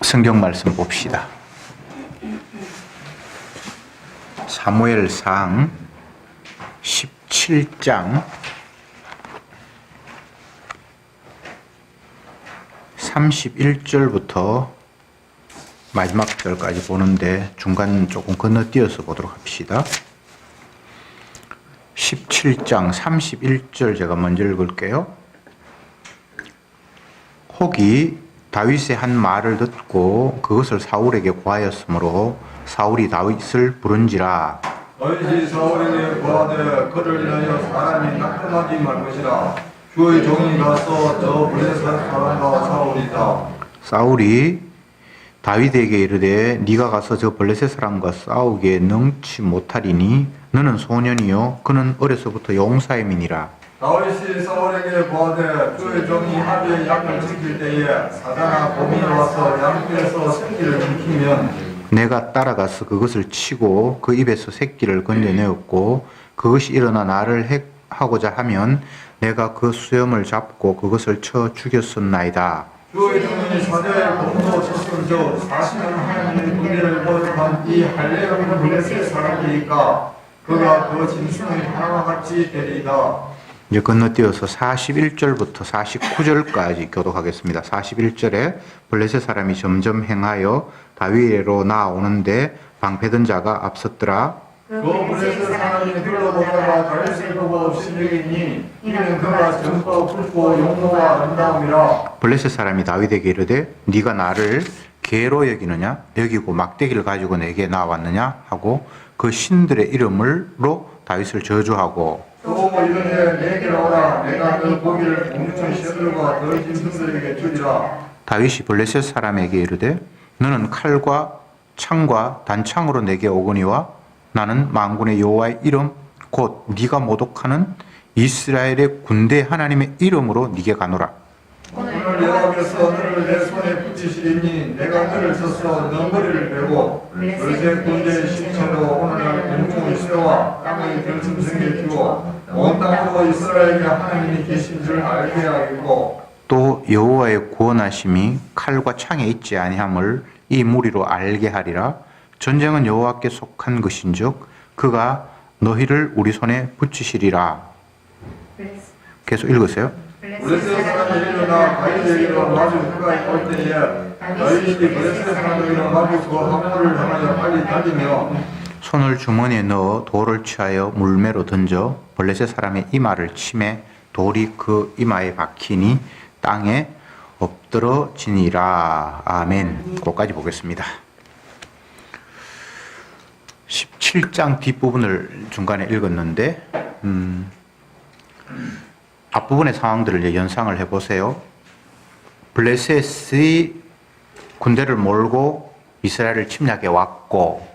성경 말씀 봅시다. 사무엘상 17장 31절부터 마지막 절까지 보는데 중간 조금 건너뛰어서 보도록 합시다. 17장 31절 제가 먼저 읽을게요. 혹이 다윗의 한 말을 듣고 그것을 사울에게 고하였으므로 사울이 다윗을 부른지라. 너희 사울에게 고하되 그를 인하여 사람이 나타나지 말 것이라. 주의 종이 가서 저 블레셋 사람과 싸우리이다. 사울이 다윗에게 이르되 네가 가서 저 블레셋 사람과 싸우기에 능치 못하리니 너는 소년이요 그는 어려서부터 용사임이니라. 다윗이 사울에게 고하되 주의 종이 하루에 양을 지킬 때에 사자나 곰이 와서 양떼에서 새끼를 움키면 내가 따라가서 그것을 치고 그 입에서 새끼를 건져내었고 그것이 일어나 나를 하고자 하면 내가 그 수염을 잡고 그것을 쳐 죽였었나이다. 주의 종이 사자의 곰도 쳤은즉 사실은 하나님의 군대를 거듭한 이 할례없는 블레셋 사람이니까 그가 그 짐승을 하나와 같이 되리이다. 이제 건너뛰어서 41절부터 49절까지 교독하겠습니다. 41절에 블레셋 사람이 점점 행하여 다윗에게로 나아오는데 방패든 자가 앞섰더라. 그 블레셋 사람이 둘러보다가 다윗을 보고 신뢰이니 이는 그가 젊고 굵고 용모가 아름다움이라. 블레셋 사람이 다윗에게 이르되 네가 나를 개로 여기느냐 여기고 막대기를 가지고 내게 나왔느냐 하고 그 신들의 이름으로 다윗을 저주하고 또 이르되 내게로 오라. 내가 그 고기를 공중의 새들과 너희 짐승들에게 주리라. 다윗이 블레셋 사람에게 이르되 너는 칼과 창과 단창으로 내게 오거니와 나는 만군의 여호와의 이름 곧 네가 모독하는 이스라엘의 군대 하나님의 이름으로 네게 가노라. 오늘 여호와께서 너를 내 손에 붙이시리니 내가 너를 쳐서 너 머리를 베고 블레셋 군대의 신처로 오늘날 공중을 세워 땅의 들짐승에 키워 온 땅으로 이스라엘의 하나님이 계신 줄 알게 하겠고 또 여호와의 구원하심이 칼과 창에 있지 아니함을 이 무리로 알게 하리라. 전쟁은 여호와께 속한 것인즉 그가 너희를 우리 손에 붙이시리라. 계속 읽으세요. 블레셋 사람이 일어나 다윗에게로 마주 그가 올 때에 다윗이 블레셋 사람에게로 마주 그 화물을 향하여 빨리 달리며 손을 주머니에 넣어 돌을 취하여 물매로 던져 블레셋 사람의 이마를 치매 돌이 그 이마에 박히니 땅에 엎드러지니라. 아멘. 거기까지 보겠습니다. 17장 뒷부분을 중간에 읽었는데 앞부분의 상황들을 이제 연상을 해보세요. 블레셋이 군대를 몰고 이스라엘을 침략해 왔고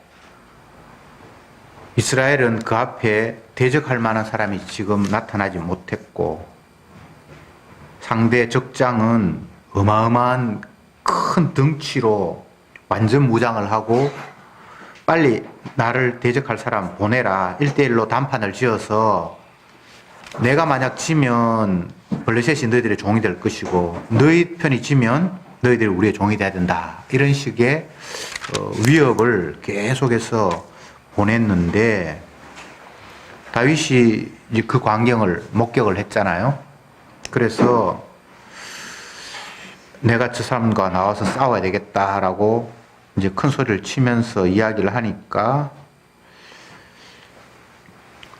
이스라엘은 그 앞에 대적할 만한 사람이 지금 나타나지 못했고 상대 적장은 어마어마한 큰 덩치로 완전 무장을 하고 빨리 나를 대적할 사람 보내라. 1대1로 단판을 지어서 내가 만약 지면 블레셋이 너희들의 종이 될 것이고 너희 편이 지면 너희들이 우리의 종이 돼야 된다. 이런 식의 위협을 계속해서 보냈는데 다윗이 이제 그 광경을 목격을 했잖아요. 그래서 내가 저 사람과 나와서 싸워야 되겠다라고 이제 큰 소리를 치면서 이야기를 하니까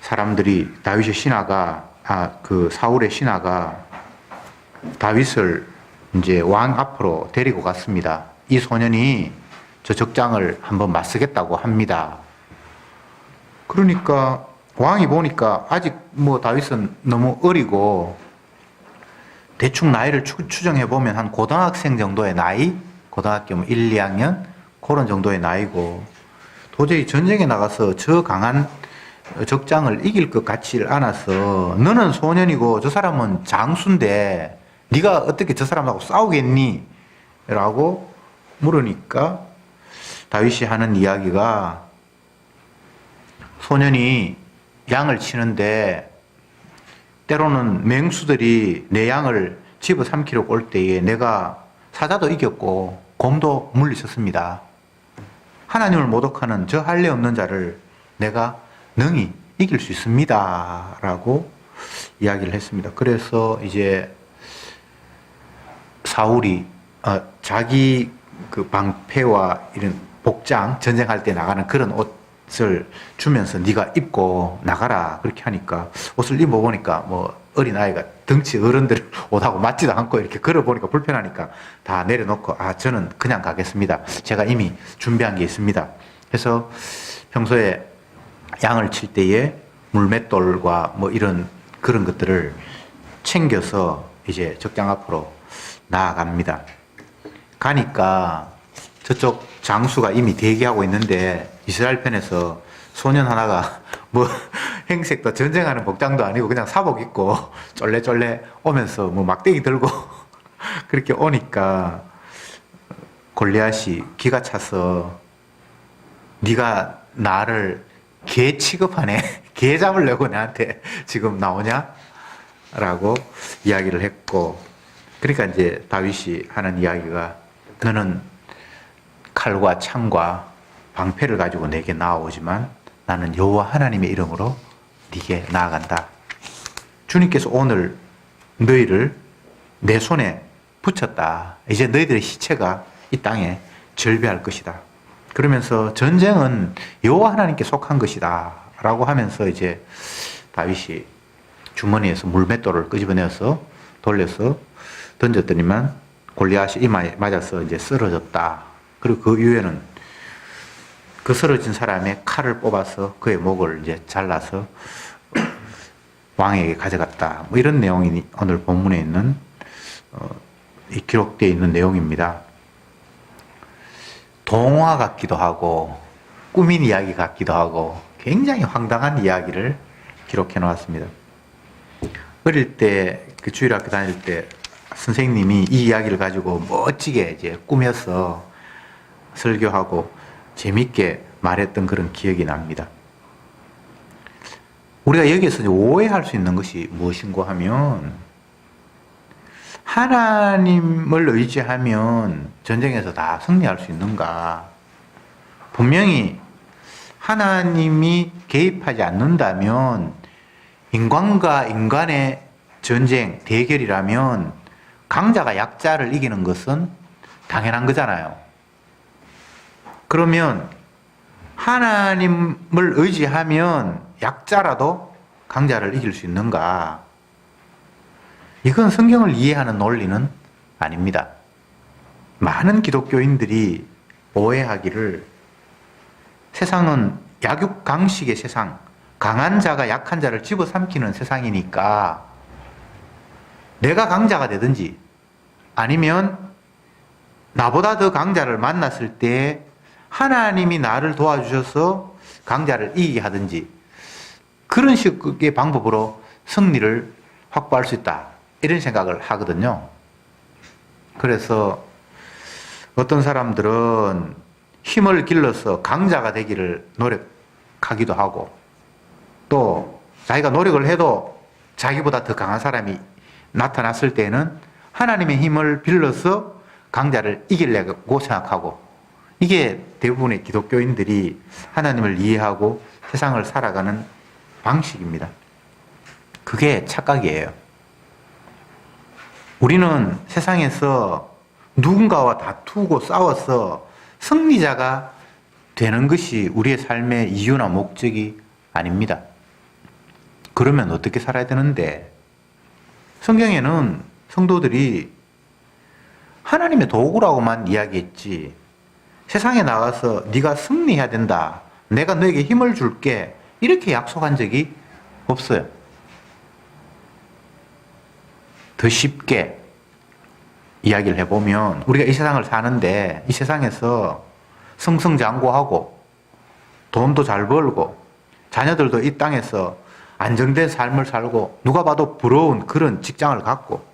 사람들이 다윗의 신하가 그 사울의 신하가 다윗을 이제 왕 앞으로 데리고 갔습니다. 이 소년이 저 적장을 한번 맞서겠다고 합니다. 그러니까 왕이 보니까 아직 뭐 다윗은 너무 어리고 대충 나이를 추정해 보면 한 고등학생 정도의 나이, 고등학교 1, 2학년 그런 정도의 나이고 도저히 전쟁에 나가서 저 강한 적장을 이길 것 같지 않아서 너는 소년이고 저 사람은 장수인데 네가 어떻게 저 사람하고 싸우겠니? 라고 물으니까 다윗이 하는 이야기가 소년이 양을 치는데 때로는 맹수들이 내 양을 집어삼키려고 올 때에 내가 사자도 이겼고 곰도 물리쳤습니다. 하나님을 모독하는 저 할례 없는 자를 내가 능히 이길 수 있습니다. 라고 이야기를 했습니다. 그래서 이제 사울이 자기 그 방패와 이런 복장, 전쟁할 때 나가는 그런 옷을 주면서 네가 입고 나가라 그렇게 하니까 옷을 입어보니까 뭐 어린아이가 덩치 어른들 옷하고 맞지도 않고 이렇게 걸어보니까 불편하니까 다 내려놓고 저는 그냥 가겠습니다. 제가 이미 준비한 게 있습니다. 그래서 평소에 양을 칠 때에 물맷돌과 뭐 이런 그런 것들을 챙겨서 이제 적장 앞으로 나아갑니다. 가니까 저쪽 장수가 이미 대기하고 있는데 이스라엘 편에서 소년 하나가 뭐 행색도 전쟁하는 복장도 아니고 그냥 사복 입고 쫄래쫄래 오면서 뭐 막대기 들고 그렇게 오니까 골리앗이 기가 차서 네가 나를 개 취급하네. 개 잡으려고 나한테 지금 나오냐? 라고 이야기를 했고, 그러니까 이제 다윗이 하는 이야기가 너는 칼과 창과 방패를 가지고 내게 나아오지만 나는 여호와 하나님의 이름으로 네게 나아간다. 주님께서 오늘 너희를 내 손에 붙였다. 이제 너희들의 시체가 이 땅에 절비할 것이다. 그러면서 전쟁은 여호와 하나님께 속한 것이다 라고 하면서 이제 다윗이 주머니에서 물맷돌을 끄집어내서 돌려서 던졌더니만 골리앗이 이마에 맞아서 이제 쓰러졌다. 그리고 그 이후에는 그 쓰러진 사람의 칼을 뽑아서 그의 목을 이제 잘라서 왕에게 가져갔다. 뭐 이런 내용이 오늘 본문에 있는 기록되어 있는 내용입니다. 동화 같기도 하고 꾸민 이야기 같기도 하고 굉장히 황당한 이야기를 기록해 놓았습니다. 어릴 때 그 주일학교 다닐 때 선생님이 이 이야기를 가지고 멋지게 이제 꾸며서 설교하고 재밌게 말했던 그런 기억이 납니다. 우리가 여기에서 이제 오해할 수 있는 것이 무엇인가 하면 하나님을 의지하면 전쟁에서 다 승리할 수 있는가? 분명히 하나님이 개입하지 않는다면 인간과 인간의 전쟁, 대결이라면 강자가 약자를 이기는 것은 당연한 거잖아요. 그러면 하나님을 의지하면 약자라도 강자를 이길 수 있는가? 이건 성경을 이해하는 논리는 아닙니다. 많은 기독교인들이 오해하기를 세상은 약육강식의 세상, 강한 자가 약한 자를 집어삼키는 세상이니까 내가 강자가 되든지 아니면 나보다 더 강자를 만났을 때 하나님이 나를 도와주셔서 강자를 이기게 하든지 그런 식의 방법으로 승리를 확보할 수 있다. 이런 생각을 하거든요. 그래서 어떤 사람들은 힘을 길러서 강자가 되기를 노력하기도 하고 또 자기가 노력을 해도 자기보다 더 강한 사람이 나타났을 때는 하나님의 힘을 빌려서 강자를 이기려고 생각하고 이게 대부분의 기독교인들이 하나님을 이해하고 세상을 살아가는 방식입니다. 그게 착각이에요. 우리는 세상에서 누군가와 다투고 싸워서 승리자가 되는 것이 우리의 삶의 이유나 목적이 아닙니다. 그러면 어떻게 살아야 되는데? 성경에는 성도들이 하나님의 도구라고만 이야기했지 세상에 나가서 네가 승리해야 된다. 내가 너에게 힘을 줄게. 이렇게 약속한 적이 없어요. 더 쉽게 이야기를 해보면 우리가 이 세상을 사는데 이 세상에서 승승장구하고 돈도 잘 벌고 자녀들도 이 땅에서 안정된 삶을 살고 누가 봐도 부러운 그런 직장을 갖고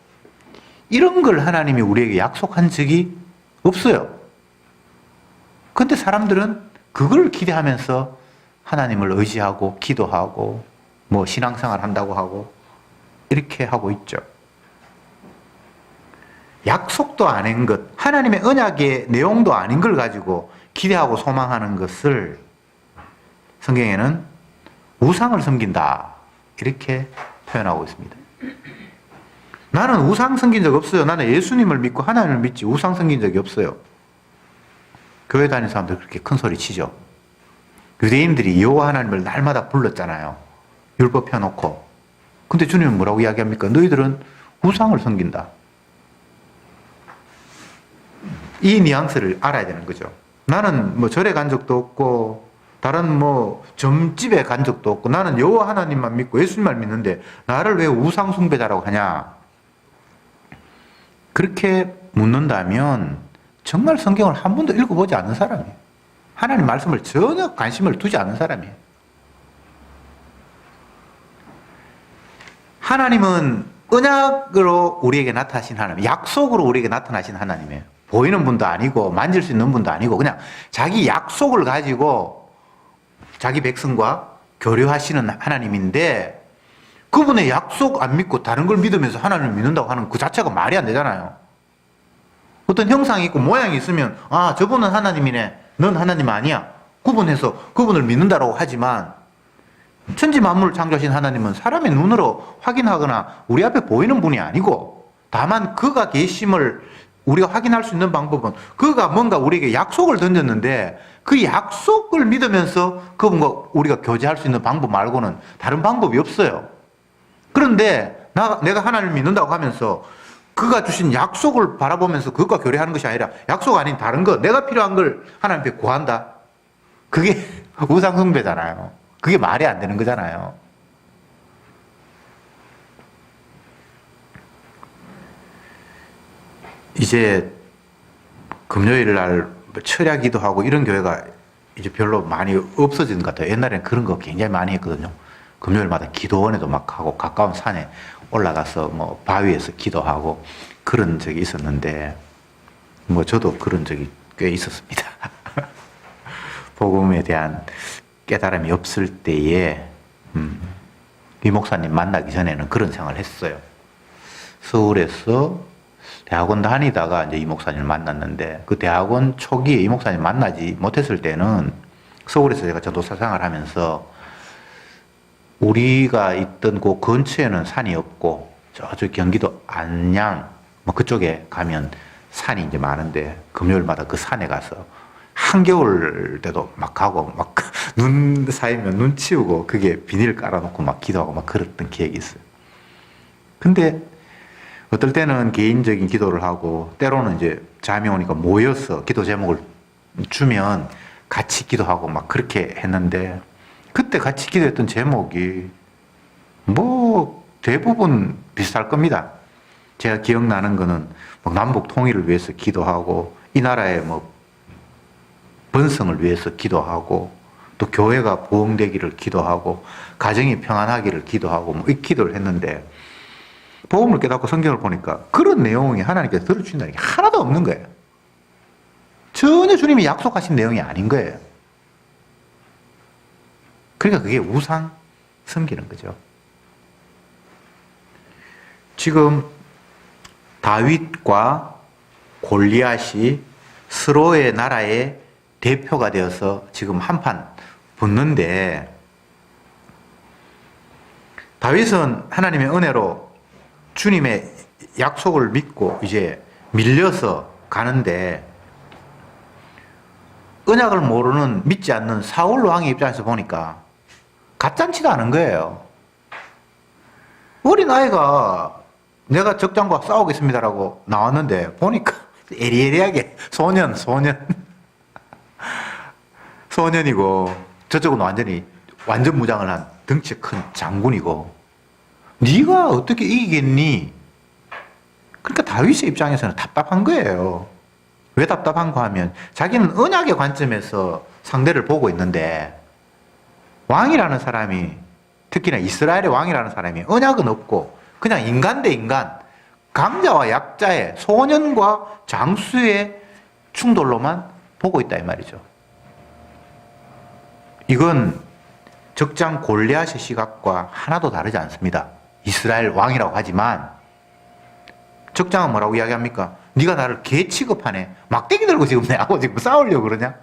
이런 걸 하나님이 우리에게 약속한 적이 없어요. 그런데 사람들은 그걸 기대하면서 하나님을 의지하고 기도하고 뭐 신앙생활 한다고 하고 이렇게 하고 있죠. 약속도 아닌 것, 하나님의 언약의 내용도 아닌 걸 가지고 기대하고 소망하는 것을 성경에는 우상을 섬긴다 이렇게 표현하고 있습니다. 나는 우상 섬긴 적 없어요. 나는 예수님을 믿고 하나님을 믿지 우상 섬긴 적이 없어요. 교회 다니는 사람들 그렇게 큰 소리 치죠. 유대인들이 여호와 하나님을 날마다 불렀잖아요. 율법 펴놓고. 근데 주님은 뭐라고 이야기합니까? 너희들은 우상을 섬긴다. 이 뉘앙스를 알아야 되는 거죠. 나는 뭐 절에 간 적도 없고 다른 뭐 점집에 간 적도 없고 나는 여호와 하나님만 믿고 예수님만 믿는데 나를 왜 우상 숭배자라고 하냐? 그렇게 묻는다면 정말 성경을 한 번도 읽어보지 않는 사람이에요. 하나님 말씀을 전혀 관심을 두지 않는 사람이에요. 하나님은 언약으로 우리에게 나타나신 하나님, 약속으로 우리에게 나타나신 하나님이에요. 보이는 분도 아니고 만질 수 있는 분도 아니고 그냥 자기 약속을 가지고 자기 백성과 교류하시는 하나님인데 그분의 약속 안 믿고 다른 걸 믿으면서 하나님을 믿는다고 하는 그 자체가 말이 안 되잖아요. 어떤 형상이 있고 모양이 있으면 아 저분은 하나님이네 넌 하나님 아니야 구분해서 그분을 믿는다라고 하지만 천지 만물을 창조하신 하나님은 사람의 눈으로 확인하거나 우리 앞에 보이는 분이 아니고 다만 그가 계심을 우리가 확인할 수 있는 방법은 그가 뭔가 우리에게 약속을 던졌는데 그 약속을 믿으면서 그분과 우리가 교제할 수 있는 방법 말고는 다른 방법이 없어요. 그런데 내가 하나님을 믿는다고 하면서 그가 주신 약속을 바라보면서 그것과 교류하는 것이 아니라 약속 아닌 다른 것, 내가 필요한 걸 하나님 앞에 구한다. 그게 우상 숭배잖아요. 그게 말이 안 되는 거잖아요. 이제 금요일 날 철야 기도하고 이런 교회가 이제 별로 많이 없어진 것 같아요. 옛날에는 그런 거 굉장히 많이 했거든요. 금요일마다 기도원에도 막 하고 가까운 산에 올라가서 뭐 바위에서 기도하고 그런 적이 있었는데 뭐 저도 그런 적이 꽤 있었습니다. 복음에 대한 깨달음이 없을 때에 이 목사님 만나기 전에는 그런 생활을 했어요. 서울에서 대학원 다니다가 이제 이 목사님을 만났는데 그 대학원 초기에 이 목사님 만나지 못했을 때는 서울에서 제가 전도사 생활을 하면서 우리가 있던 그 근처에는 산이 없고 저쪽 경기도 안양 뭐 그쪽에 가면 산이 이제 많은데 금요일마다 그 산에 가서 한겨울 때도 막 가고 막 눈 쌓이면 눈 치우고 그게 비닐 깔아놓고 막 기도하고 막 그랬던 기억이 있어요. 근데 어떨 때는 개인적인 기도를 하고 때로는 이제 잠이 오니까 모여서 기도 제목을 주면 같이 기도하고 막 그렇게 했는데 그때 같이 기도했던 제목이 뭐 대부분 비슷할 겁니다. 제가 기억나는 거는 막 남북 통일을 위해서 기도하고 이 나라의 뭐 번성을 위해서 기도하고 또 교회가 부흥되기를 기도하고 가정이 평안하기를 기도하고 뭐 이 기도를 했는데 복음을 깨닫고 성경을 보니까 그런 내용이 하나님께서 들어주신다는 게 하나도 없는 거예요. 전혀 주님이 약속하신 내용이 아닌 거예요. 그러니까 그게 우상 섬기는 거죠. 지금 다윗과 골리앗이 스로의 나라의 대표가 되어서 지금 한판 붙는데 다윗은 하나님의 은혜로 주님의 약속을 믿고 이제 밀려서 가는데 언약을 모르는 믿지 않는 사울 왕의 입장에서 보니까 가짠치도 않은 거예요. 어린아이가 내가 적장과 싸우겠습니다라고 나왔는데 보니까 에리에리하게 소년이고 저쪽은 완전 무장을 한 덩치 큰 장군이고 네가 어떻게 이기겠니? 그러니까 다윗의 입장에서는 답답한 거예요. 왜 답답한가 하면 자기는 언약의 관점에서 상대를 보고 있는데 왕이라는 사람이 특히나 이스라엘의 왕이라는 사람이 언약은 없고 그냥 인간 대 인간 강자와 약자의 소년과 장수의 충돌로만 보고 있다 이 말이죠. 이건 적장 골리앗의 시각과 하나도 다르지 않습니다. 이스라엘 왕이라고 하지만 적장은 뭐라고 이야기합니까? 네가 나를 개 취급하네. 막대기 들고 지금 내하고 지금 싸우려고 그러냐?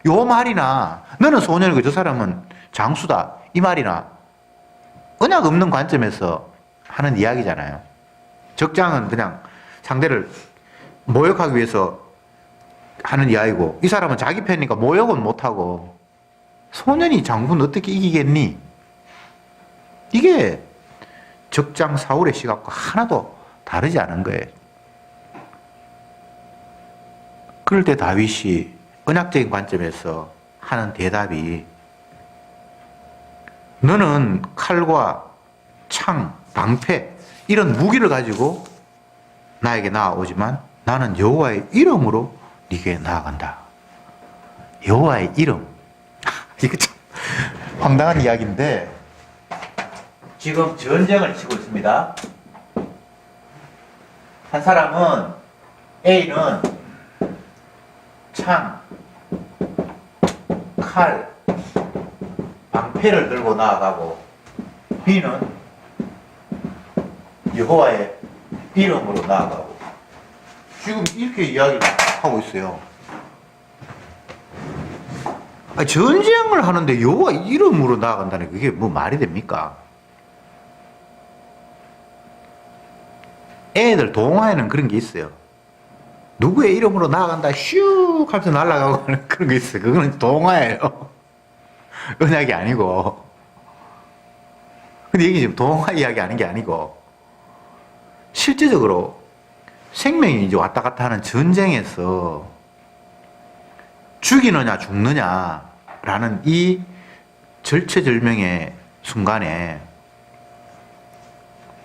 요 말이나 너는 소년이고 저 사람은 장수다 이 말이나 언약 없는 관점에서 하는 이야기잖아요. 적장은 그냥 상대를 모욕하기 위해서 하는 이야기고 이 사람은 자기 편이니까 모욕은 못하고 소년이 장군 어떻게 이기겠니? 이게 적장 사울의 시각과 하나도 다르지 않은 거예요. 그럴 때 다윗이 언약적인 관점에서 하는 대답이 너는 칼과 창, 방패 이런 무기를 가지고 나에게 나아오지만 나는 여호와의 이름으로 네게 나아간다. 여호와의 이름. 이거 참 황당한 이야기인데 지금 전쟁을 치고 있습니다. 한 사람은 A는 창, 칼, 방패를 들고 나아가고 B는 여호와의 이름으로 나아가고 지금 이렇게 이야기를 하고 있어요. 아니, 전쟁을 하는데 여호와 이름으로 나아간다는 게 그게 뭐 말이 됩니까? 애들 동화에는 그런 게 있어요. 누구의 이름으로 나아간다 슉 하면서 날아가고 하는 그런 게 있어요. 그거는 동화예요. 언약이 아니고. 근데 이게 지금 동화 이야기 하는 게 아니고 실제적으로 생명이 이제 왔다 갔다 하는 전쟁에서 죽이느냐 죽느냐라는 이 절체절명의 순간에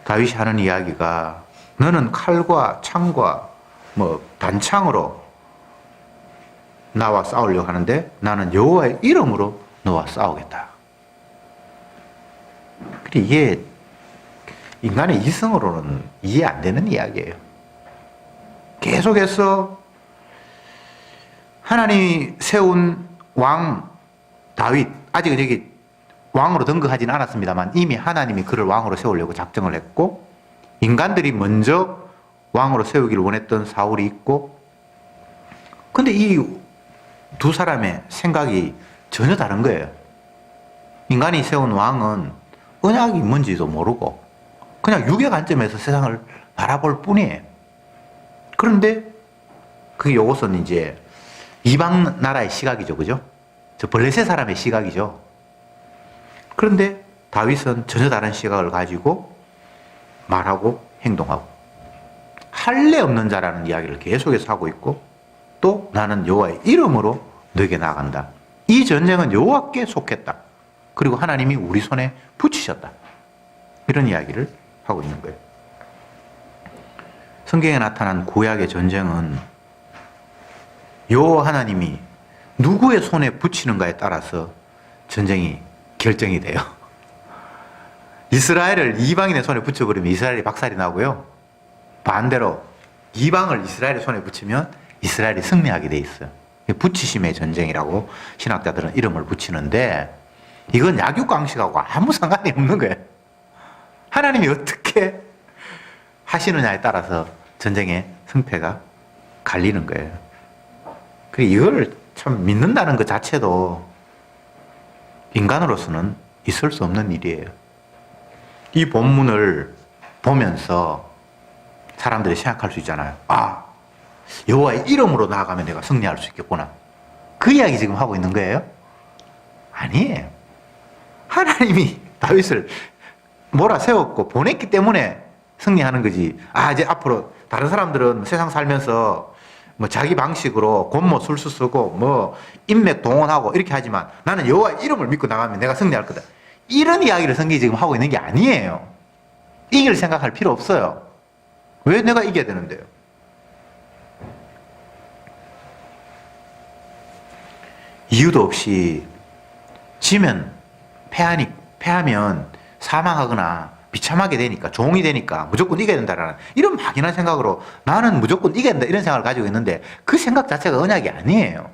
다윗이 하는 이야기가 너는 칼과 창과 뭐 단창으로 나와 싸우려고 하는데 나는 여호와의 이름으로 너와 싸우겠다. 그래 이게 인간의 이성으로는 이해 안 되는 이야기예요. 계속해서 하나님이 세운 왕 다윗, 아직은 여기 왕으로 등극하지는 않았습니다만 이미 하나님이 그를 왕으로 세우려고 작정을 했고 인간들이 먼저 왕으로 세우기를 원했던 사울이 있고 근데 이 두 사람의 생각이 전혀 다른 거예요. 인간이 세운 왕은 언약이 뭔지도 모르고 그냥 육의 관점에서 세상을 바라볼 뿐이에요. 그런데 그게 요것은 이제 이방 나라의 시각이죠. 그죠? 저 블레셋 사람의 시각이죠. 그런데 다윗은 전혀 다른 시각을 가지고 말하고 행동하고 할례 없는 자라는 이야기를 계속해서 하고 있고 또 나는 여호와의 이름으로 너에게 나아간다. 이 전쟁은 여호와께 속했다. 그리고 하나님이 우리 손에 붙이셨다. 이런 이야기를 하고 있는 거예요. 성경에 나타난 구약의 전쟁은 여호와 하나님이 누구의 손에 붙이는가에 따라서 전쟁이 결정이 돼요. 이스라엘을 이방인의 손에 붙여버리면 이스라엘이 박살이 나고요. 반대로 이방을 이스라엘의 손에 붙이면 이스라엘이 승리하게 돼 있어요. 붙이심의 전쟁이라고 신학자들은 이름을 붙이는데 이건 약육강식하고 아무 상관이 없는 거예요. 하나님이 어떻게 하시느냐에 따라서 전쟁의 승패가 갈리는 거예요. 이걸 참 믿는다는 것 자체도 인간으로서는 있을 수 없는 일이에요. 이 본문을 보면서 사람들이 생각할 수 있잖아요. 아, 여호와의 이름으로 나아가면 내가 승리할 수 있겠구나. 그 이야기 지금 하고 있는 거예요? 아니에요. 하나님이 다윗을 몰아세웠고 보냈기 때문에 승리하는 거지. 아, 이제 앞으로 다른 사람들은 세상 살면서 뭐 자기 방식으로 곤모 술수 쓰고 뭐 인맥 동원하고 이렇게 하지만 나는 여호와의 이름을 믿고 나가면 내가 승리할 거다. 이런 이야기를 성경이 지금 하고 있는 게 아니에요. 이길 생각할 필요 없어요. 왜 내가 이겨야 되는데요? 이유도 없이 지면 패하면 사망하거나 비참하게 되니까 종이 되니까 무조건 이겨야 된다라는 이런 막연한 생각으로 나는 무조건 이겨야 된다 이런 생각을 가지고 있는데 그 생각 자체가 언약이 아니에요.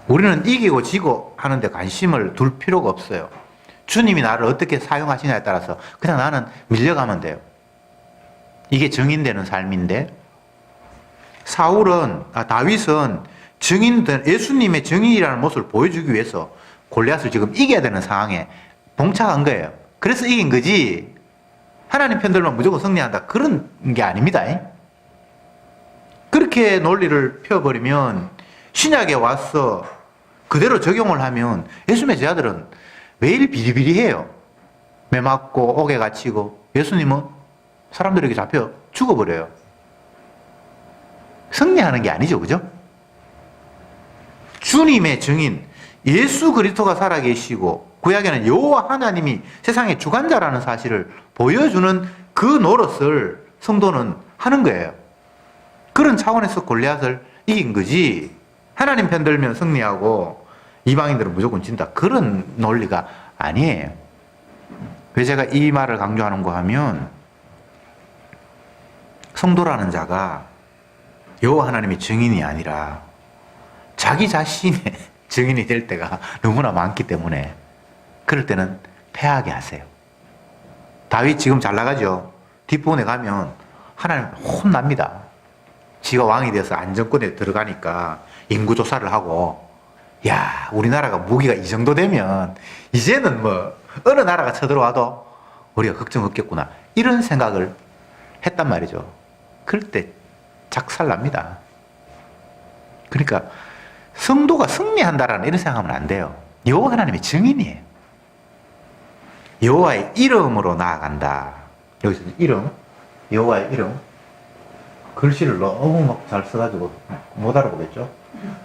우리는 이기고 지고 하는데 관심을 둘 필요가 없어요. 주님이 나를 어떻게 사용하시냐에 따라서 그냥 나는 밀려가면 돼요. 이게 증인되는 삶인데, 다윗은 예수님의 증인이라는 모습을 보여주기 위해서 골리앗을 지금 이겨야 되는 상황에 봉착한 거예요. 그래서 이긴 거지, 하나님 편들면 무조건 승리한다, 그런 게 아닙니다. 그렇게 논리를 펴버리면 신약에 와서 그대로 적용을 하면 예수님의 제자들은 매일 비리비리해요. 매 맞고 옥에 갇히고, 예수님은 사람들에게 잡혀 죽어버려요. 승리하는 게 아니죠, 그죠? 주님의 증인 예수 그리스도가 살아계시고 구약에는 여호와 하나님이 세상의 주관자라는 사실을 보여주는 그 노릇을 성도는 하는 거예요. 그런 차원에서 골리앗을 이긴 거지, 하나님 편들면 승리하고 이방인들은 무조건 진다, 그런 논리가 아니에요. 왜 제가 이 말을 강조하는가 하면, 성도라는 자가 여호와 하나님의 증인이 아니라 자기 자신의 증인이 될 때가 너무나 많기 때문에, 그럴 때는 패하게 하세요. 다윗 지금 잘 나가죠? 뒷부분에 가면 하나님 혼납니다. 지가 왕이 돼서 안정권에 들어가니까 인구조사를 하고, 야, 우리나라가 무기가 이 정도 되면 이제는 뭐 어느 나라가 쳐들어와도 우리가 걱정 없겠구나, 이런 생각을 했단 말이죠. 그럴 때 작살납니다. 그러니까 성도가 승리한다라는 이런 생각하면 안 돼요. 여호와 하나님의 증인이에요. 여호와의 이름으로 나아간다. 여기서 이름, 여호와의 이름, 글씨를 너무 막 잘 써가지고 못 알아보겠죠.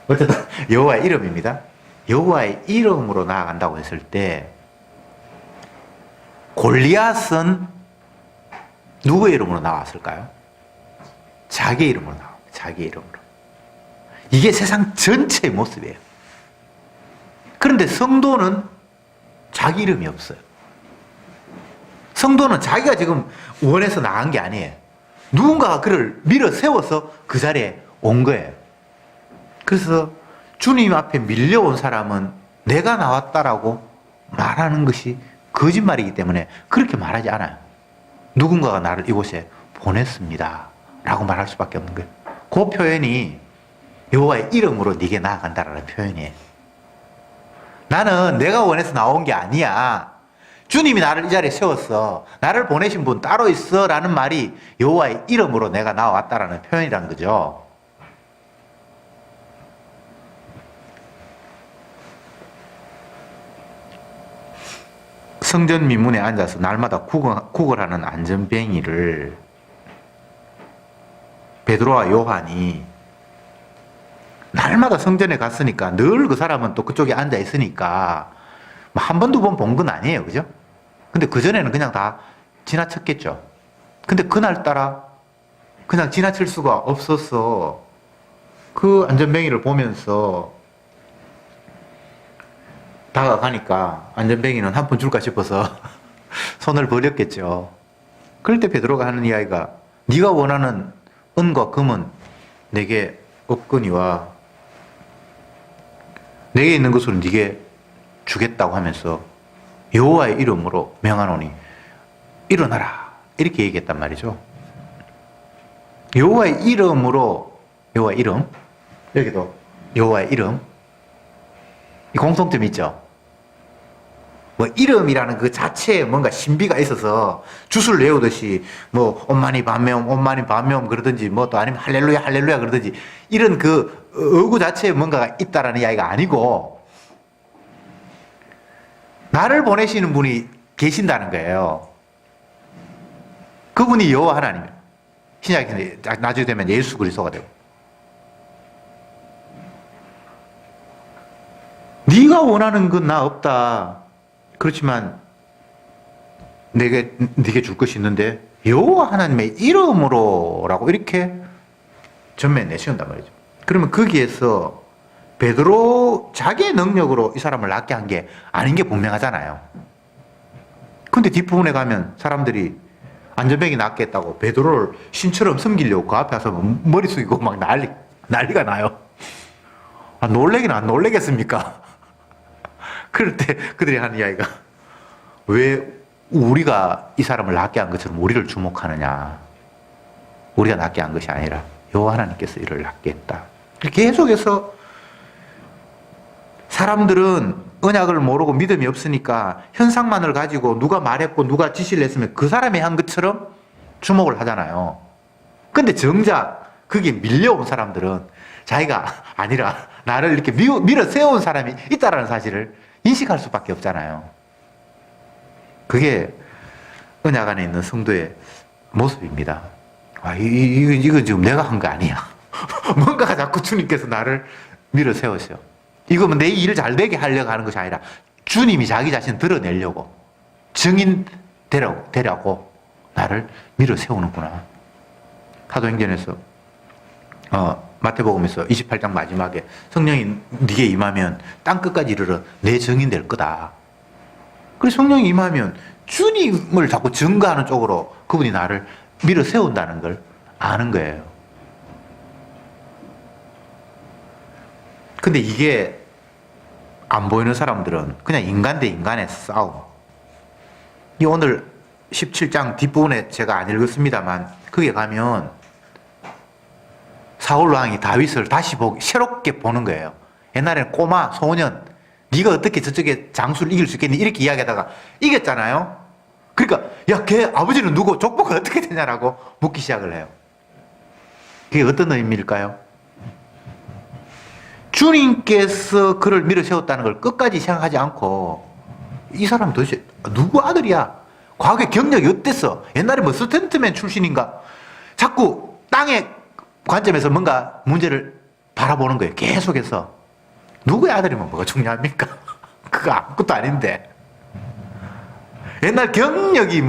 어쨌든 여호와의 이름입니다. 여호와의 이름으로 나아간다고 했을 때, 골리앗은 누구의 이름으로 나왔을까요? 자기 이름으로 나옵니다. 자기 이름으로. 이게 세상 전체의 모습이에요. 그런데 성도는 자기 이름이 없어요. 성도는 자기가 지금 원해서 나간 게 아니에요. 누군가가 그를 밀어 세워서 그 자리에 온 거예요. 그래서 주님 앞에 밀려온 사람은 내가 나왔다라고 말하는 것이 거짓말이기 때문에 그렇게 말하지 않아요. 누군가가 나를 이곳에 보냈습니다 라고 말할 수밖에 없는 거예요. 그 표현이 여호와의 이름으로 네게 나아간다라는 표현이에요. 나는 내가 원해서 나온 게 아니야, 주님이 나를 이 자리에 세웠어, 나를 보내신 분 따로 있어 라는 말이 여호와의 이름으로 내가 나왔다라는 표현이란 거죠. 성전 미문에 앉아서 날마다 구걸하는 안전뱅이를 베드로와 요한이 날마다 성전에 갔으니까 늘 그 사람은 또 그쪽에 앉아 있으니까 한 번, 두 번 본 건 아니에요. 그죠? 근데 그전에는 그냥 다 지나쳤겠죠. 근데 그날따라 그냥 지나칠 수가 없어서 그 안전뱅이를 보면서 다가가니까 안전뱅이는 한 푼 줄까 싶어서 손을 벌렸겠죠. 그럴 때 베드로가 하는 이야기가, 네가 원하는 은과 금은 내게 없거니와 내게 있는 것으로 네게 주겠다고 하면서 여호와의 이름으로 명하노니 일어나라, 이렇게 얘기했단 말이죠. 여호와의 이름으로, 여호와의 이름, 여기도 여호와의 이름, 이 공통점이 있죠. 뭐 이름이라는 그 자체에 뭔가 신비가 있어서 주술 외우듯이 뭐 온마니 반매옴 온마니 반매옴 그러든지, 뭐 또 아니면 할렐루야 할렐루야 그러든지, 이런 그 어구 자체에 뭔가가 있다라는 이야기가 아니고, 나를 보내시는 분이 계신다는 거예요. 그분이 여호와 하나님, 신약에 나중에 되면 예수 그리스도가 되고, 네가 원하는 건 나 없다, 그렇지만 네게 줄 것이 있는데 여호와 하나님의 이름으로라고 이렇게 전면에 내세운단 말이죠. 그러면 거기에서 베드로 자기의 능력으로 이 사람을 낫게 한 게 아닌 게 분명하잖아요. 근데 뒷부분에 가면 사람들이 안전뱅이 낫게 했다고 베드로를 신처럼 섬기려고 그 앞에 와서 머리 숙이고 막 난리가 나요. 아, 놀래긴 안 놀래겠습니까? 그럴 때 그들이 하는 이야기가, 왜 우리가 이 사람을 낫게 한 것처럼 우리를 주목하느냐. 우리가 낫게 한 것이 아니라 여호와 하나님께서 이를 낫게 했다. 계속해서 사람들은 언약을 모르고 믿음이 없으니까 현상만을 가지고 누가 말했고 누가 지시를 했으면 그 사람이 한 것처럼 주목을 하잖아요. 근데 정작 그게 밀려온 사람들은 자기가 아니라 나를 이렇게 밀어 세운 사람이 있다라는 사실을 인식할 수밖에 없잖아요. 그게 언약 안에 있는 성도의 모습입니다. 이거 지금 내가 한 거 아니야. 뭔가가 자꾸 주님께서 나를 밀어 세우셔. 이거면 내 일을 잘 되게 하려고 하는 것이 아니라 주님이 자기 자신을 드러내려고 증인 되라고 나를 밀어 세우는구나. 사도행전에서 마태복음에서 28장 마지막에 성령이 네게 임하면 땅 끝까지 이르러 내 증인 될 거다. 그래서 성령이 임하면 주님을 자꾸 증거하는 쪽으로 그분이 나를 밀어 세운다는 걸 아는 거예요. 근데 이게 안 보이는 사람들은 그냥 인간 대 인간의 싸움. 이 오늘 17장 뒷부분에 제가 안 읽었습니다만 거기에 가면 사울 왕이 다윗을 다시 새롭게 보는 거예요. 옛날에는 꼬마, 소년, 네가 어떻게 저쪽에 장수를 이길 수 있겠니? 이렇게 이야기하다가 이겼잖아요. 그러니까 야, 걔 아버지는 누구? 족보가 어떻게 되냐라고 묻기 시작을 해요. 그게 어떤 의미일까요? 주님께서 그를 밀어 세웠다는 걸 끝까지 생각하지 않고 이 사람은 도대체 누구 아들이야? 과거에 경력이 어땠어? 옛날에 뭐 스탠트맨 출신인가? 자꾸 땅의 관점에서 뭔가 문제를 바라보는 거예요. 계속해서. 누구의 아들이면 뭐가 중요합니까? 그거 아무것도 아닌데. 옛날 경력이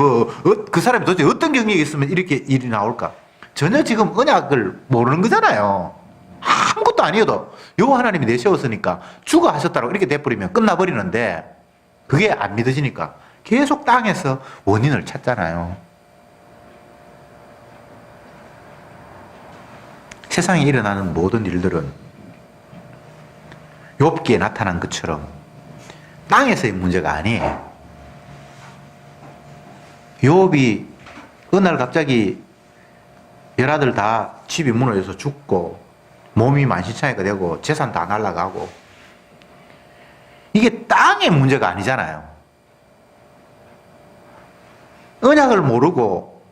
그 사람이 도대체 어떤 경력이 있으면 이렇게 일이 나올까? 전혀 지금 언약을 모르는 거잖아요. 아무것도 아니어도 여호와 하나님이 내세웠으니까 주가 하셨다고 이렇게 돼버리면 끝나버리는데 그게 안 믿어지니까 계속 땅에서 원인을 찾잖아요. 세상에 일어나는 모든 일들은 욥기에 나타난 것처럼 땅에서의 문제가 아니에요. 욥이 어느 날 갑자기 열아들 다 집이 무너져서 죽고 몸이 만신창이가 되고 재산 다 날아가고 이게 땅의 문제가 아니잖아요. 언약을 모르고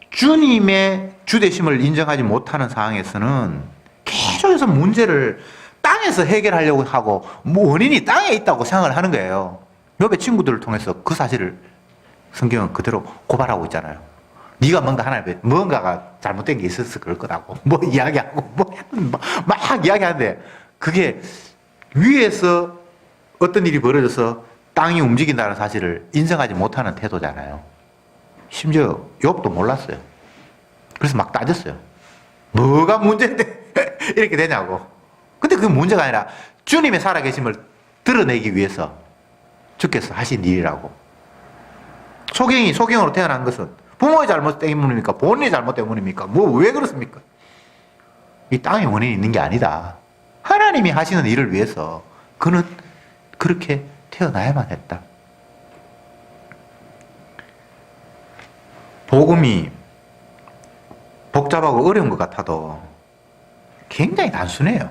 주님의 주되심을 인정하지 못하는 상황에서는 계속해서 문제를 땅에서 해결하려고 하고 원인이 땅에 있다고 생각을 하는 거예요. 욥의 친구들을 통해서 그 사실을 성경은 그대로 고발하고 있잖아요. 네가 뭔가가 잘못된 게 있었을 그럴 거라고 이야기하고 막 이야기하는데 그게 위에서 어떤 일이 벌어져서 땅이 움직인다는 사실을 인정하지 못하는 태도잖아요. 심지어 욥도 몰랐어요. 그래서 막 따졌어요. 뭐가 문제인데 이렇게 되냐고. 근데 그게 문제가 아니라 주님의 살아계심을 드러내기 위해서 주께서 하신 일이라고. 소경으로 태어난 것은 부모의 잘못 때문입니까? 본인의 잘못 때문입니까? 왜 그렇습니까? 이 땅에 원인이 있는 게 아니다. 하나님이 하시는 일을 위해서 그는 그렇게 태어나야만 했다. 복음이 복잡하고 어려운 것 같아도 굉장히 단순해요.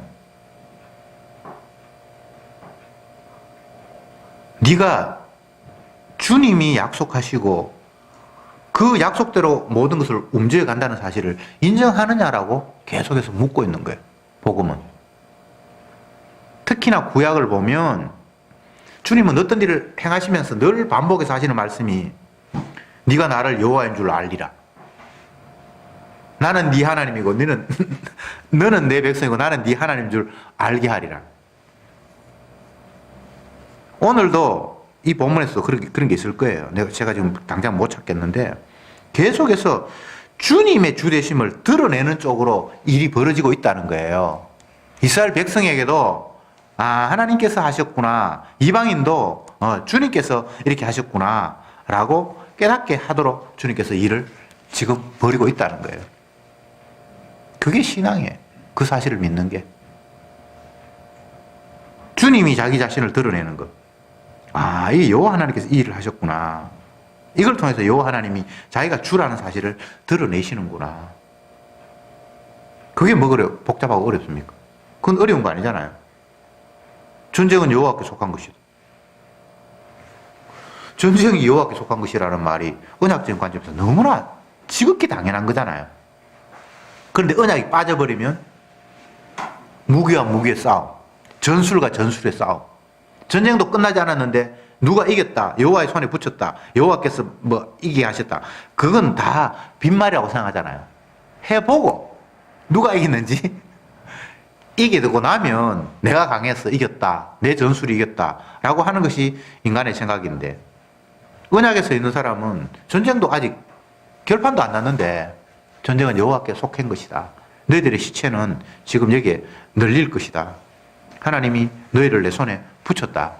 네가 주님이 약속하시고 그 약속대로 모든 것을 움직여 간다는 사실을 인정하느냐라고 계속해서 묻고 있는 거예요. 복음은. 특히나 구약을 보면 주님은 어떤 일을 행하시면서 늘 반복해서 하시는 말씀이 네가 나를 여호와인 줄 알리라. 나는 네 하나님이고 너는 내 백성이고 나는 네 하나님인 줄 알게 하리라. 오늘도 이 본문에서 그런 게 있을 거예요. 제가 지금 당장 못 찾겠는데 계속해서 주님의 주되심을 드러내는 쪽으로 일이 벌어지고 있다는 거예요. 이스라엘 백성에게도 하나님께서 하셨구나. 이방인도 주님께서 이렇게 하셨구나 라고 깨닫게 하도록 주님께서 일을 지금 벌이고 있다는 거예요. 그게 신앙이에요. 그 사실을 믿는 게. 주님이 자기 자신을 드러내는 것. 이게 여호와 하나님께서 이 일을 하셨구나. 이걸 통해서 여호와 하나님이 자기가 주라는 사실을 드러내시는구나. 그게 뭐 그래 복잡하고 어렵습니까? 그건 어려운 거 아니잖아요. 전쟁은 여호와께 속한 것이다. 전쟁이 여호와께 속한 것이라는 말이 언약적인 관점에서 너무나 지극히 당연한 거잖아요. 그런데 언약이 빠져버리면 무기와 무기의 싸움, 전술과 전술의 싸움. 전쟁도 끝나지 않았는데 누가 이겼다, 여호와의 손에 붙였다, 여호와께서 뭐 이기게 하셨다. 그건 다 빈말이라고 생각하잖아요. 해보고 누가 이겼는지 이기게 되고 나면 내가 강해서 이겼다, 내 전술이 이겼다 라고 하는 것이 인간의 생각인데, 언약에서 있는 사람은 전쟁도 아직 결판도 안 났는데 전쟁은 여호와께 속한 것이다. 너희들의 시체는 지금 여기에 널릴 것이다. 하나님이 너희를 내 손에 붙였다.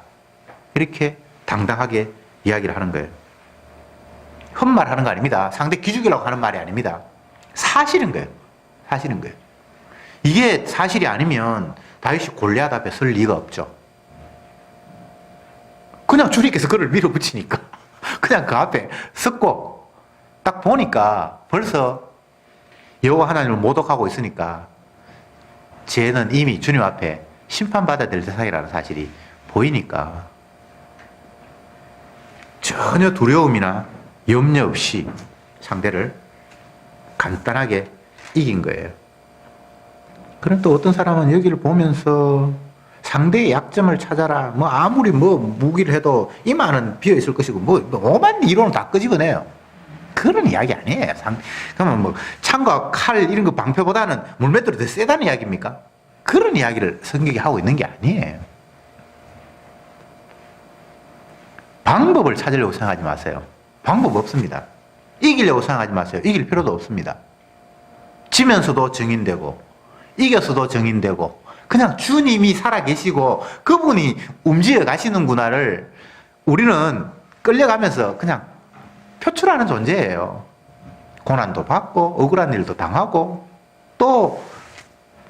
이렇게 당당하게 이야기를 하는 거예요. 헛말하는 거 아닙니다. 상대 기죽이라고 하는 말이 아닙니다. 사실인 거예요. 사실인 거예요. 이게 사실이 아니면 다윗이 골리앗 앞에 설 리가 없죠. 그냥 주님께서 그를 밀어붙이니까 그냥 그 앞에 섰고, 딱 보니까 벌써 여호와 하나님을 모독하고 있으니까 쟤는 이미 주님 앞에 심판받아야 될 세상이라는 사실이 보이니까 전혀 두려움이나 염려 없이 상대를 간단하게 이긴 거예요. 그럼 또 어떤 사람은 여기를 보면서 상대의 약점을 찾아라, 뭐 아무리 뭐 무기를 해도 이마는 비어 있을 것이고 뭐 오만 이론을 다 끄집어내요. 그런 이야기 아니에요. 그러면 뭐 창과 칼 이런 거 방패보다는 물맷돌이 더 세다는 이야기입니까? 그런 이야기를 성경이 하고 있는 게 아니에요. 방법을 찾으려고 생각하지 마세요. 방법 없습니다. 이기려고 생각하지 마세요. 이길 필요도 없습니다. 지면서도 증인되고 이겼어도 증인되고 그냥 주님이 살아계시고 그분이 움직여 가시는구나를 우리는 끌려가면서 그냥 표출하는 존재예요. 고난도 받고 억울한 일도 당하고 또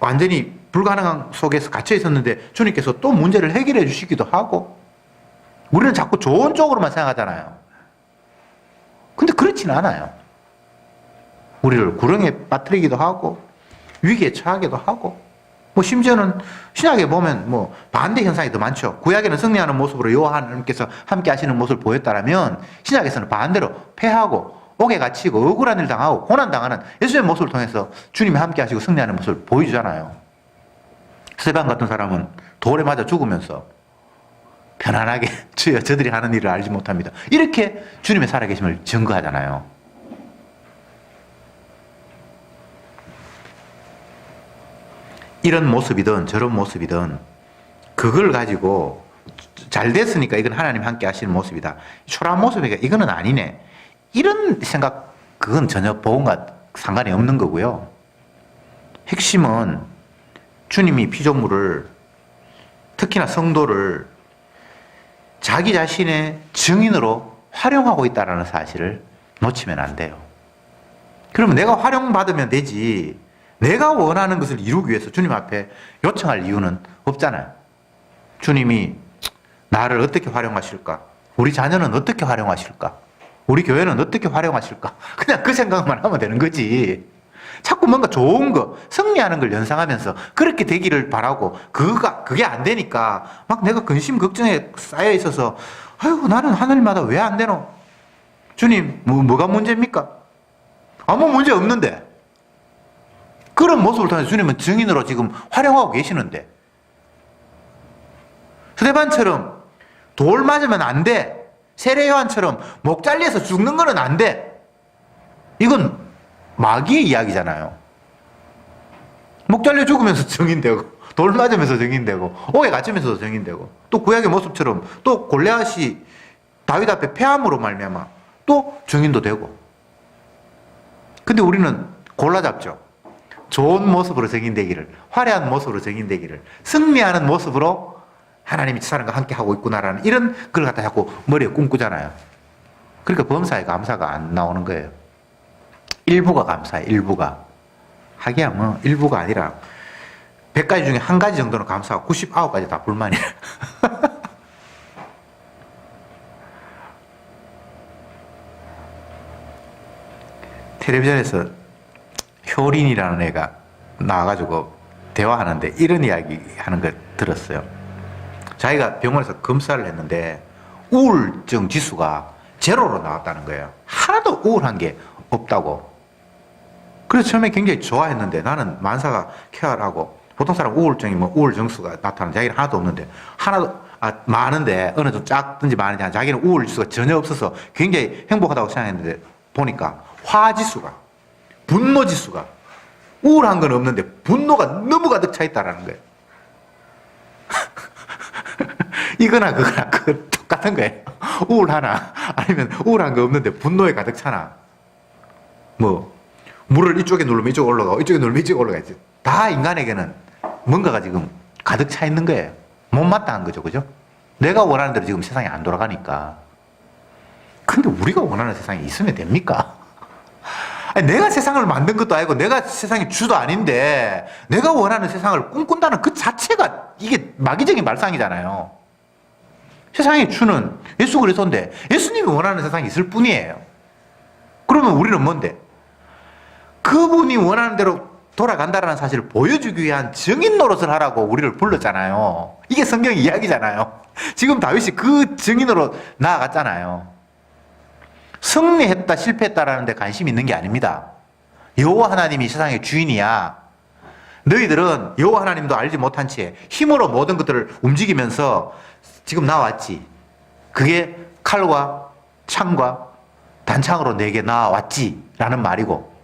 완전히 불가능한 속에서 갇혀 있었는데 주님께서 또 문제를 해결해 주시기도 하고, 우리는 자꾸 좋은 쪽으로만 생각하잖아요. 근데 그렇지는 않아요. 우리를 구렁이에 빠뜨리기도 하고 위기에 처하기도 하고, 뭐 심지어는 신약에 보면 뭐 반대 현상이 더 많죠. 구약에는 승리하는 모습으로 여호와 하나님께서 함께 하시는 모습을 보였다면 신약에서는 반대로 패하고 옥에 갇히고 억울한 일 당하고 고난 당하는 예수의 모습을 통해서 주님이 함께 하시고 승리하는 모습을 보여주잖아요. 스데반 같은 사람은 돌에 맞아 죽으면서 편안하게 주여 저들이 하는 일을 알지 못합니다, 이렇게 주님의 살아계심을 증거하잖아요. 이런 모습이든 저런 모습이든 그걸 가지고 잘 됐으니까 이건 하나님 함께 하시는 모습이다, 초라한 모습이니까 이거는 아니네, 이런 생각, 그건 전혀 복음과 상관이 없는 거고요. 핵심은 주님이 피조물을, 특히나 성도를 자기 자신의 증인으로 활용하고 있다는 사실을 놓치면 안 돼요. 그러면 내가 활용받으면 되지, 내가 원하는 것을 이루기 위해서 주님 앞에 요청할 이유는 없잖아요. 주님이 나를 어떻게 활용하실까? 우리 자녀는 어떻게 활용하실까? 우리 교회는 어떻게 활용하실까? 그냥 그 생각만 하면 되는 거지. 자꾸 뭔가 좋은 거, 승리하는 걸 연상하면서 그렇게 되기를 바라고 그게 안 되니까 막 내가 근심 걱정에 쌓여 있어서 아이고 나는 하늘마다 왜 안 되노? 주님 뭐가 문제입니까? 아무 문제 없는데. 그런 모습을 통해서 주님은 증인으로 지금 활용하고 계시는데, 스데반처럼 돌 맞으면 안 돼, 세례 요한처럼 목 잘려서 죽는 거는 안 돼, 이건 마귀의 이야기잖아요. 목 잘려 죽으면서 증인되고 돌 맞으면서 증인되고 옥에 갇히면서도 증인되고, 또 구약의 모습처럼 또 골리앗이 다윗 앞에 패함으로 말미암아 또 증인도 되고. 근데 우리는 골라잡죠. 좋은 모습으로 증인되기를, 화려한 모습으로 증인되기를, 승리하는 모습으로 하나님이 저 사람과 함께 하고 있구나라는 이런 걸 갖다 자꾸 머리에 꿈꾸잖아요. 그러니까 범사에 감사가 안 나오는 거예요. 일부가 감사해, 일부가. 하기야 뭐 일부가 아니라 100가지 중에 한 가지 정도는 감사하고 99가지 다 불만이에요. 텔레비전에서 효린이라는 애가 나와가지고 대화하는데 이런 이야기 하는 걸 들었어요. 자기가 병원에서 검사를 했는데 우울증 지수가 제로로 나왔다는 거예요. 하나도 우울한 게 없다고. 그래서 처음에 굉장히 좋아했는데 나는 만사가 쾌활하고 보통 사람 우울증이 뭐 우울증수가 나타나는 자기는 하나도 없는데 많은데 어느 좀 작든지 많은지 자기는 우울지수가 전혀 없어서 굉장히 행복하다고 생각했는데 보니까 화지수가 분노지수가 우울한 건 없는데 분노가 너무 가득 차 있다라는 거예요. 이거나 그거나 똑같은 거예요. 우울하나 아니면 우울한 거 없는데 분노에 가득 차나 뭐 물을 이쪽에 누르면 이쪽 올라가고 이쪽에 누르면 이쪽 올라가야지. 다 인간에게는 뭔가가 지금 가득 차 있는 거예요. 못마땅한 거죠. 그죠? 내가 원하는 대로 지금 세상이 안 돌아가니까. 근데 우리가 원하는 세상이 있으면 됩니까? 아니, 내가 세상을 만든 것도 아니고 내가 세상의 주도 아닌데 내가 원하는 세상을 꿈꾼다는 그 자체가 이게 마귀적인 말상이잖아요. 세상의 주는 예수 그리스도인데 예수님이 원하는 세상이 있을 뿐이에요. 그러면 우리는 뭔데? 그분이 원하는 대로 돌아간다는 사실을 보여주기 위한 증인 노릇을 하라고 우리를 불렀잖아요. 이게 성경 이야기잖아요. 지금 다윗이 그 증인으로 나아갔잖아요. 승리했다 실패했다라는 데 관심이 있는 게 아닙니다. 여호와 하나님이 세상의 주인이야. 너희들은 여호와 하나님도 알지 못한 채 힘으로 모든 것들을 움직이면서 지금 나왔지. 그게 칼과 창과 단창으로 내게 나왔지 라는 말이고,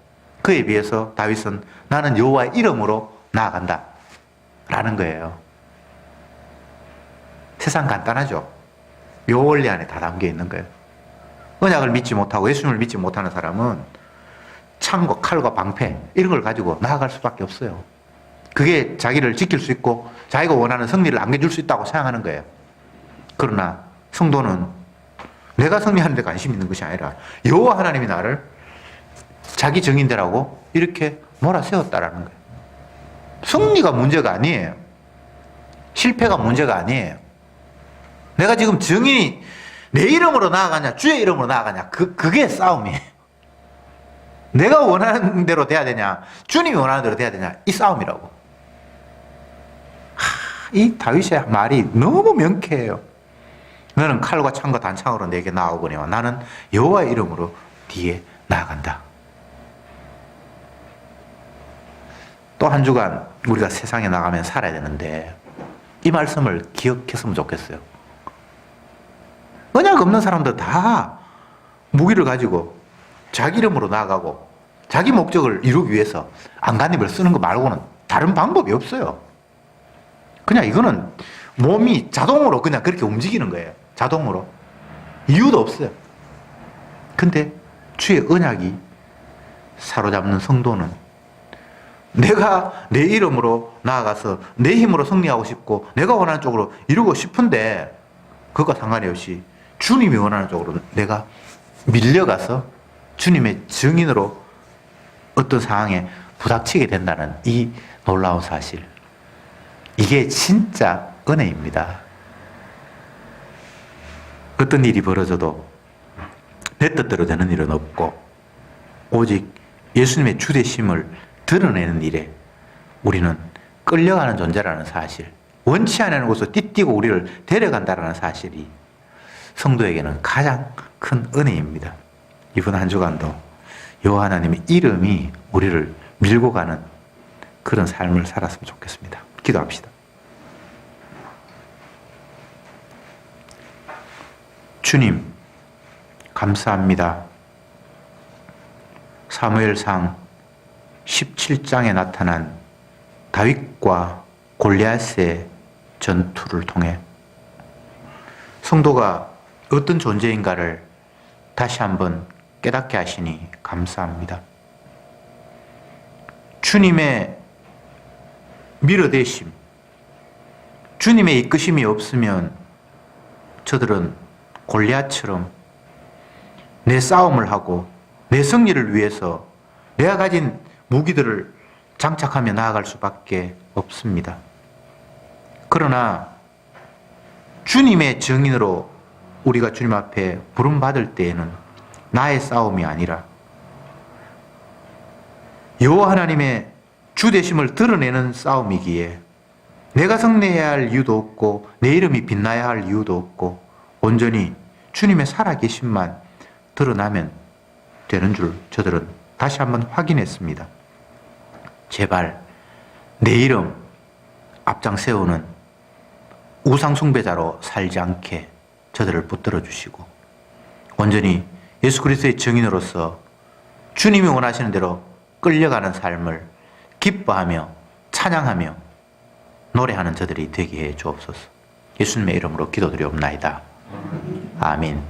그에 비해서 다윗은 나는 여호와의 이름으로 나아간다 라는 거예요. 세상 간단하죠. 요 원리 안에 다 담겨 있는 거예요. 언약을 믿지 못하고 예수님을 믿지 못하는 사람은 창과 칼과 방패 이런 걸 가지고 나아갈 수밖에 없어요. 그게 자기를 지킬 수 있고 자기가 원하는 승리를 안겨줄 수 있다고 생각하는 거예요. 그러나 성도는 내가 승리하는 데 관심 있는 것이 아니라 여호와 하나님이 나를 자기 정인되라고 이렇게 몰아세웠다라는 거예요. 승리가 문제가 아니에요. 실패가 문제가 아니에요. 내가 지금 정인이 내 이름으로 나아가냐 주의 이름으로 나아가냐 그게 싸움이에요. 내가 원하는 대로 돼야 되냐 주님이 원하는 대로 돼야 되냐 이 싸움이라고. 이 다윗의 말이 너무 명쾌해요. 너는 칼과 창과 단창으로 내게 나아오거니와 나는 여호와의 이름으로 뒤에 나아간다. 또 한 주간 우리가 세상에 나가면 살아야 되는데 이 말씀을 기억했으면 좋겠어요. 언약 없는 사람들 다 무기를 가지고 자기 이름으로 나아가고 자기 목적을 이루기 위해서 안간힘을 쓰는 거 말고는 다른 방법이 없어요. 그냥 이거는 몸이 자동으로 그냥 그렇게 움직이는 거예요. 자동으로. 이유도 없어요. 근데 주의 언약이 사로잡는 성도는 내가 내 이름으로 나아가서 내 힘으로 승리하고 싶고 내가 원하는 쪽으로 이루고 싶은데 그것과 상관이 없이 주님이 원하는 쪽으로 내가 밀려가서 주님의 증인으로 어떤 상황에 부닥치게 된다는 이 놀라운 사실. 이게 진짜 은혜입니다. 어떤 일이 벌어져도 내 뜻대로 되는 일은 없고 오직 예수님의 주되심을 드러내는 일에 우리는 끌려가는 존재라는 사실, 원치 않는 곳으로 띠띠고 우리를 데려간다는 사실이 성도에게는 가장 큰 은혜입니다. 이번 한 주간도 여호와 하나님의 이름이 우리를 밀고 가는 그런 삶을 살았으면 좋겠습니다. 기도합시다. 주님, 감사합니다. 사무엘상 17장에 나타난 다윗과 골리앗의 전투를 통해 성도가 어떤 존재인가를 다시 한번 깨닫게 하시니 감사합니다. 주님의 밀어대심, 주님의 이끄심이 없으면 저들은 골리앗처럼 내 싸움을 하고 내 승리를 위해서 내가 가진 무기들을 장착하며 나아갈 수밖에 없습니다. 그러나 주님의 증인으로 우리가 주님 앞에 부름받을 때에는 나의 싸움이 아니라 여호와 하나님의 주되심을 드러내는 싸움이기에 내가 승리해야 할 이유도 없고 내 이름이 빛나야 할 이유도 없고 온전히 주님의 살아계심만 드러나면 되는 줄 저들은 다시 한번 확인했습니다. 제발 내 이름 앞장 세우는 우상숭배자로 살지 않게 저들을 붙들어 주시고 온전히 예수 그리스도의 증인으로서 주님이 원하시는 대로 끌려가는 삶을 기뻐하며 찬양하며 노래하는 저들이 되게 해 주옵소서. 예수님의 이름으로 기도드리옵나이다. 아멘.